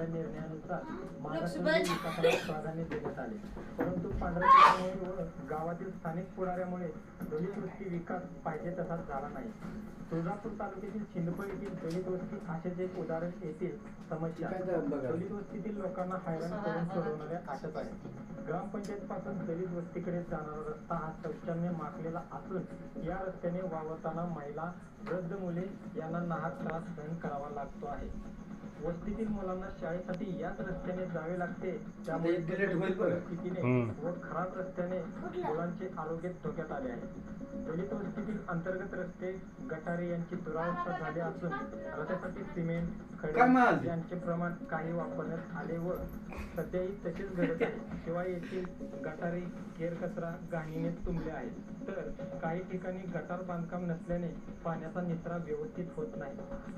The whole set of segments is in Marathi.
घेतलेल्या निर्णयानुसार महाराष्ट्रातील विकासाला प्राधान्य देण्यात आले. परंतु पांढऱ्या पेशामुळे व गावातील स्थानिक पुढाऱ्यामुळे दलित वस्ती विकास पाहिजे तसा झाला नाही. तुळजापूर तालुक्यातील चिंदफळ येथील दलित वस्ती असेच एक उदाहरण येथील समस्या. दलित वस्तीतील लोकांना हैराण करून सोडवणाऱ्या आटत आहे. ग्रामपंचायत पासून दलित वस्तीकडे जाणारा रस्ता हा शौचाने माखलेला असून या रस्त्याने वावरताना महिला, वृद्ध मुले यांना नाहक त्रास सहन करावा लागतो आहे. वस्तीतील मुलांना शाळेसाठी याच रस्त्याने जावे लागते. त्यामुळे परिस्थितीने व खराब रस्त्याने मुलांचे आरोग्य धोक्यात आले आहे. दलित वस्तीतील अंतर्गत रस्ते, गटारे यांची दुरावस्था झाली असून रस्त्यासाठी सिमेंट, खडे यांचे प्रमाण काही वापरण्यात आले व सध्याही तसेच घडत आहे. शिवाय येथील गटारे केरकचरा घाणीने तुंबले आहेत. तर काही ठिकाणी गटार बांधकाम नसल्याने पाण्याचा निचरा व्यवस्थित होत नाही.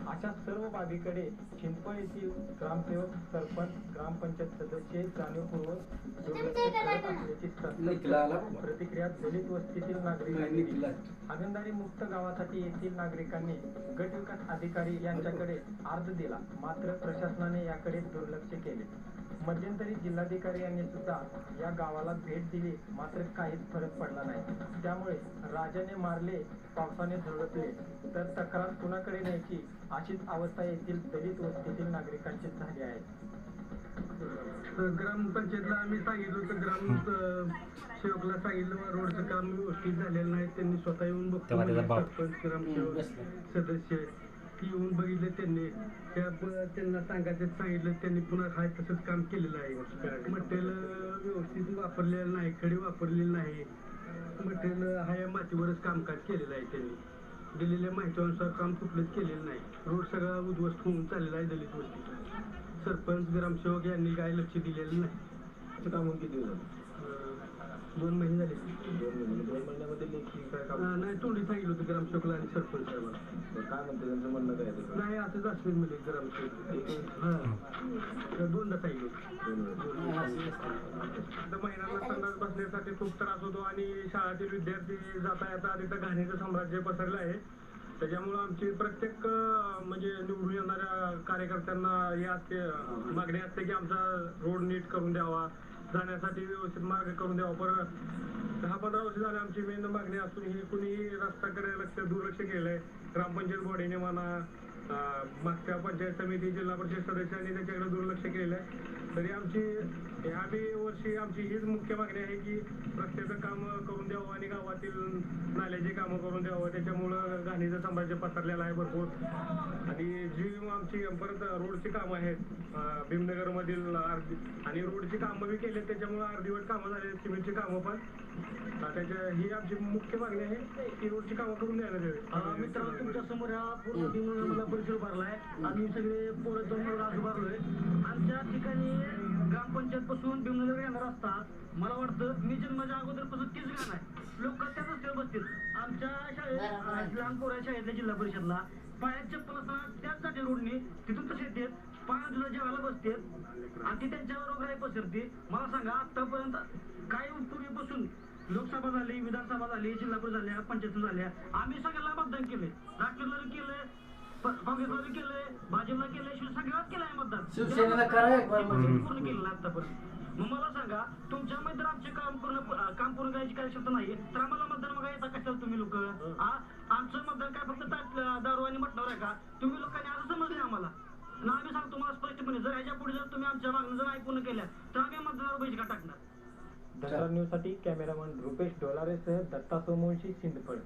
अशा सर्व बाबीकडे चिंचवड येथील ग्रामसेवक, सरपंच, ग्रामपंचायत सदस्य जाणीवपूर्वक दुर्लक्ष करत असल्याची प्रतिक्रिया दलित वस्तीतील नागरिकांनी दिली. हागणदारी मुक्त गावासाठी येथील नागरिकांनी गट विकास अधिकारी यांच्याकडे अर्ज दिला, मात्र प्रशासनाने याकडे दुर्लक्ष केले. मध्यंतरी जिल्हाधिकारी यांनी सुद्धा या गावाला भेट दिली, मात्र काहीच फरक पडला नाही. त्यामुळे राजाने मारले, पावसाने झोडपले तर तक्रार कुणाकडे न्यायची अशीच अवस्था येथील दलित वस्तीतील नागरिकांची झाली आहे. ग्रामपंचायतला आम्ही सांगितलं होतं, ग्राम सेवकला सांगितलं रोडचं काम व्यवस्थित झालेलं नाही. त्यांनी स्वतः येऊन बघतो, सरपंच, ग्रामसेवक सदस्य येऊन बघितलं. त्यांना सांगितलं. त्यांनी पुन्हा हाय तसंच काम केलेलं आहे. मटेरियल व्यवस्थित वापरलेलं नाही, खडे वापरलेले नाही. मटेरियल हाय मातीवरच कामकाज केलेलं आहे. त्यांनी दिलेल्या माहितीनुसार काम कुठलंच केलेलं नाही. रोड सगळा उद्ध्वस्त होऊन चाललेला आहे दलित वस्तीत. सरपंच, ग्रामसेवक यांनी काय लक्ष दिलेलं नाही. काम किती झालं? 2 महिने झाले. 2 महिन्यामध्ये लेखी काय काम नाही. तोंडी सांगितलं होतं ग्रामसेवकला आणि सरपंच साहेबांना. काय म्हणते त्यांचं म्हणणं काय? नाही, असंच असेल म्हणजे ग्रामसेवक. हां, 2दा सांगितलं. आता महिलांना संडास बसण्यासाठी खूप त्रास होतो आणि शाळेतील विद्यार्थी जाता येता तिथं घाणीचं साम्राज्य पसरलं आहे. त्याच्यामुळं आमची प्रत्येक म्हणजे निवडून येणाऱ्या कार्यकर्त्यांना ही असते मागणी असते की आमचा रोड नीट करून द्यावा, जाण्यासाठी व्यवस्थित मार्ग करून द्यावा. परत 10-15 वर्ष झाले आमची मेन मागणी असून ही कुणीही रस्त्याकडे दुर्लक्ष केलंय. ग्रामपंचायत बॉडीने म्हणा, मागच्या पंचायत समिती, जिल्हा परिषद सदस्यांनी त्याच्याकडे दुर्लक्ष केलेलं आहे. तरी आमची ह्या वर्षी आमची हीच मुख्य मागणी आहे की रस्त्याचं काम करून द्यावं आणि गावातील नाल्याची कामं करून द्यावं. त्याच्यामुळं घाणीचं साम्राज्य पसरलेलं आहे भरपूर. आणि जी आमची परत रोडची कामं आहेत भीमनगरमधील आणि रोडची कामं बी केली, त्याच्यामुळं अर्धीवट कामं झाली, सिमेंटची कामं पण. ही आमची मुख्य मागणी आहे की रोडची कामं करून द्यायला द्यावी. मित्रांनो, तुमच्या समोर हा पूर्ण भीमनगरला परिसर भरलाय. आम्ही सगळे पोरं जमून आज उभारलोय. आमच्या ठिकाणी ग्रामपंचायत पासून भीमनगर येणार रस्ता मला वाटतं मी जन्माच्या अगोदरपासून तीच घाण आहे. लोक त्याच रस्त्यावर बसतील. आमच्या शाळेत लहान पोरा शाळेतल्या जिल्हा परिषदला पायात चप्पल असताना त्याच जाते रोडने तिथून तसे येतात, पाया तुला जेवायला बसते आणि ती त्यांच्यावर रोगराई पसरते. मला सांगा, आतापर्यंत काही पूर्वीपासून लोकसभा झाली, विधानसभा झाली, जिल्हा परिषद झाल्या, पंचायत झाल्या, आम्ही सगळ्याला मतदान केले. राष्ट्रवादीला केलंय, काँग्रेसला केलंय, भाजपला केलंय, सगळ्यात केलंय मतदान. पूर्ण केलं आतापर्यंत. मग मला सांगा, तुमच्या मध्ये आमचे काम पूर्ण करायची काही शक्यता नाही तर आम्हाला मतदान बघा येता कशाला तुम्ही लोक? आमचं मतदान काय फक्त दारू आणि मटणावर आहे का? तुम्ही लोकांनी असं समजले आम्हाला ना. आम्ही सांगतो तुम्हाला स्पष्टपणे, जर ह्याच्या पुढे जर तुम्ही आमच्या मागण्या जर ऐकून केल्या तर आम्ही मतदानावर बहिष्कार टाकणार. धनराज न्यूजसाठी कॅमेरामन रुपेश डोलारेसह दत्ता सोमवंशी, चिंचवड.